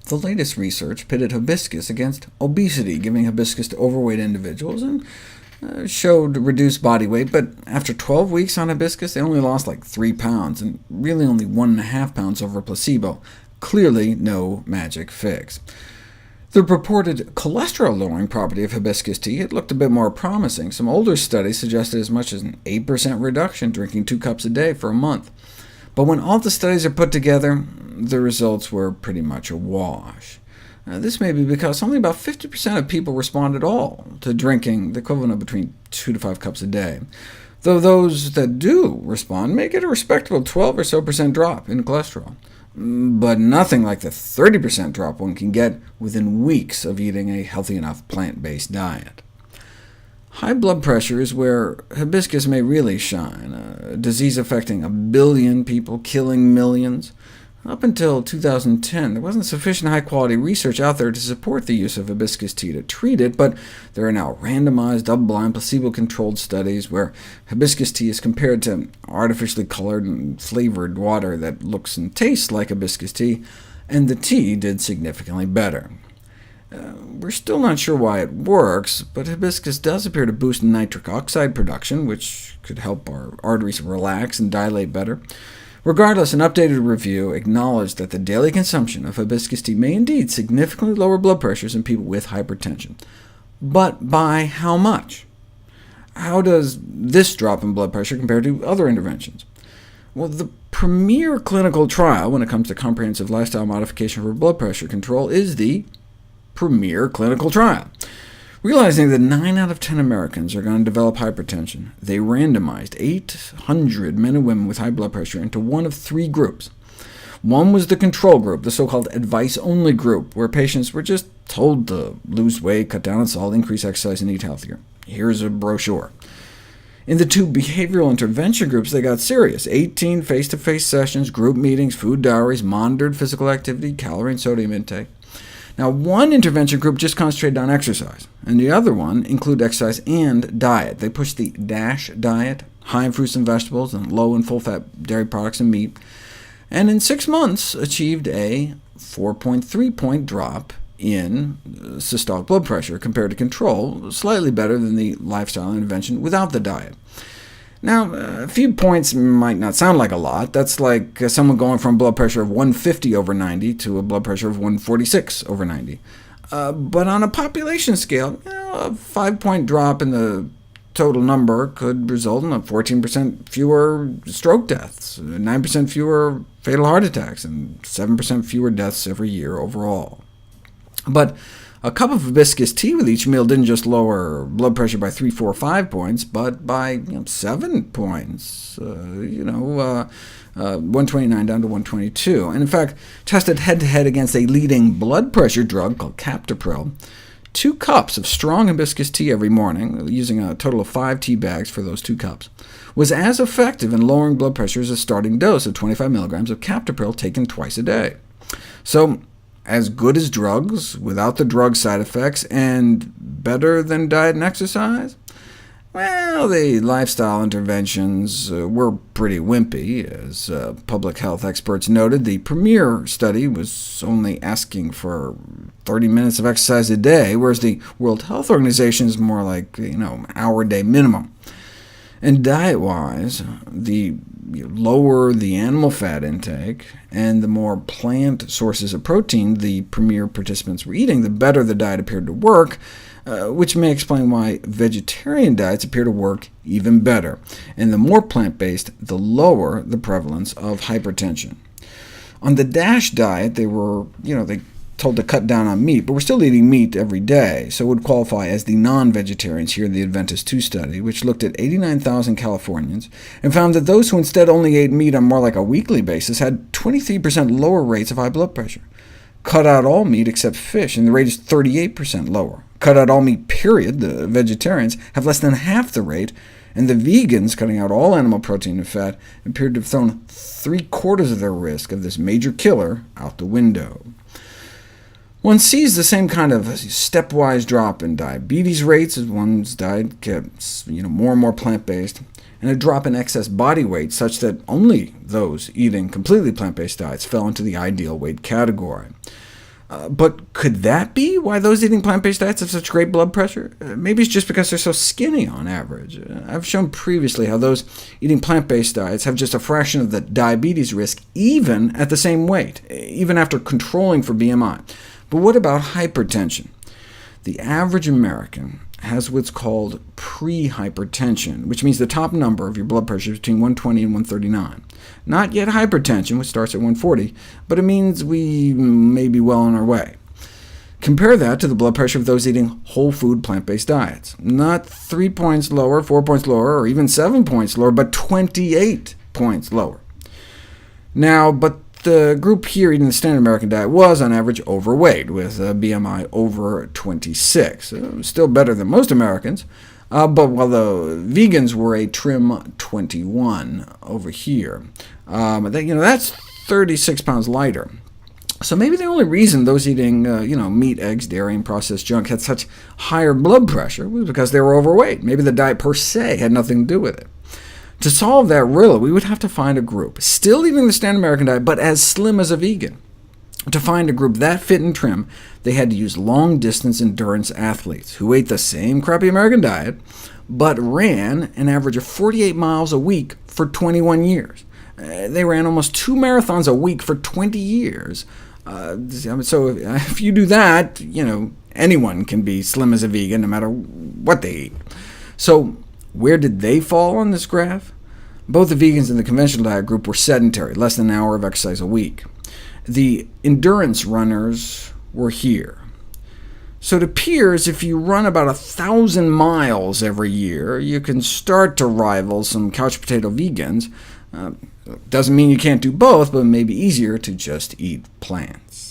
The latest research pitted hibiscus against obesity, giving hibiscus to overweight individuals, and showed reduced body weight, but after 12 weeks on hibiscus, they only lost like 3 pounds, and really only 1.5 pounds over placebo. Clearly no magic fix. The purported cholesterol-lowering property of hibiscus tea had looked a bit more promising. Some older studies suggested as much as an 8% reduction drinking 2 cups a day for a month. But when all the studies are put together, the results were pretty much a wash. This may be because only about 50% of people respond at all to drinking the equivalent of between 2 to 5 cups a day, though those that do respond may get a respectable 12 or so % drop in cholesterol, but nothing like the 30% drop one can get within weeks of eating a healthy enough plant-based diet. High blood pressure is where hibiscus may really shine, a disease affecting 1 billion people, killing millions. Up until 2010, there wasn't sufficient high-quality research out there to support the use of hibiscus tea to treat it, but there are now randomized, double-blind, placebo-controlled studies where hibiscus tea is compared to artificially colored and flavored water that looks and tastes like hibiscus tea, and the tea did significantly better. We're still not sure why it works, but hibiscus does appear to boost nitric oxide production, which could help our arteries relax and dilate better. Regardless, an updated review acknowledged that the daily consumption of hibiscus tea may indeed significantly lower blood pressures in people with hypertension. But by how much? How does this drop in blood pressure compare to other interventions? Well, the premier clinical trial when it comes to comprehensive lifestyle modification for blood pressure control is the premier clinical trial. Realizing that 9 out of 10 Americans are going to develop hypertension, they randomized 800 men and women with high blood pressure into one of 3 groups. One was the control group, the so-called advice-only group, where patients were just told to lose weight, cut down on salt, increase exercise, and eat healthier. Here's a brochure. In the 2 behavioral intervention groups, they got serious. 18 face-to-face sessions, group meetings, food diaries, monitored physical activity, calorie and sodium intake. Now, one intervention group just concentrated on exercise, and the other one included exercise and diet. They pushed the DASH diet, high in fruits and vegetables, and low in full-fat dairy products and meat, and in 6 months achieved a 4.3-point drop in systolic blood pressure compared to control, slightly better than the lifestyle intervention without the diet. Now, a few points might not sound like a lot. That's like someone going from a blood pressure of 150 over 90 to a blood pressure of 146 over 90. But on a population scale, a 5-point drop in the total number could result in 14% fewer stroke deaths, 9% fewer fatal heart attacks, and 7% fewer deaths every year overall. But a cup of hibiscus tea with each meal didn't just lower blood pressure by 3, 4, 5 points, but by 7 points, 129 down to 122. And in fact, tested head-to-head against a leading blood pressure drug called captopril, 2 cups of strong hibiscus tea every morning, using a total of 5 tea bags for those 2 cups, was as effective in lowering blood pressure as a starting dose of 25 milligrams of captopril taken twice a day. So, as good as drugs, without the drug side effects, and better than diet and exercise? Well, the lifestyle interventions were pretty wimpy. As public health experts noted, the premier study was only asking for 30 minutes of exercise a day, whereas the World Health Organization is more like hour-a-day minimum. And diet-wise, the lower the animal fat intake, and the more plant sources of protein the premier participants were eating, the better the diet appeared to work, which may explain why vegetarian diets appear to work even better. And the more plant-based, the lower the prevalence of hypertension. On the DASH diet, they were told to cut down on meat, but we're still eating meat every day, so would qualify as the non-vegetarians here in the Adventist II study, which looked at 89,000 Californians, and found that those who instead only ate meat on more like a weekly basis had 23% lower rates of high blood pressure. Cut out all meat except fish, and the rate is 38% lower. Cut out all meat, period. The vegetarians have less than half the rate, and the vegans, cutting out all animal protein and fat, appeared to have thrown 3/4 of their risk of this major killer out the window. One sees the same kind of stepwise drop in diabetes rates as one's diet gets more and more plant-based, and a drop in excess body weight such that only those eating completely plant-based diets fell into the ideal weight category. But could that be why those eating plant-based diets have such great blood pressure? Maybe it's just because they're so skinny on average. I've shown previously how those eating plant-based diets have just a fraction of the diabetes risk, even at the same weight, even after controlling for BMI. But what about hypertension? The average American has what's called pre-hypertension, which means the top number of your blood pressure is between 120 and 139. Not yet hypertension, which starts at 140, but it means we may be well on our way. Compare that to the blood pressure of those eating whole food plant-based diets. Not 3 points lower, 4 points lower, or even 7 points lower, but 28 points lower. Now, but the group here eating the standard American diet was, on average, overweight, with a BMI over 26. Still better than most Americans, but while the vegans were a trim 21 over here. That's 36 pounds lighter. So maybe the only reason those eating meat, eggs, dairy, and processed junk had such higher blood pressure was because they were overweight. Maybe the diet per se had nothing to do with it. To solve that riddle, we would have to find a group still eating the standard American diet, but as slim as a vegan. To find a group that fit and trim, they had to use long-distance endurance athletes who ate the same crappy American diet, but ran an average of 48 miles a week for 21 years. They ran almost 2 marathons a week for 20 years. So if you do that, anyone can be slim as a vegan, no matter what they eat. So where did they fall on this graph? Both the vegans and the conventional diet group were sedentary, less than an hour of exercise a week. The endurance runners were here. So it appears if you run about 1,000 miles every year, you can start to rival some couch potato vegans. Doesn't mean you can't do both, but it may be easier to just eat plants.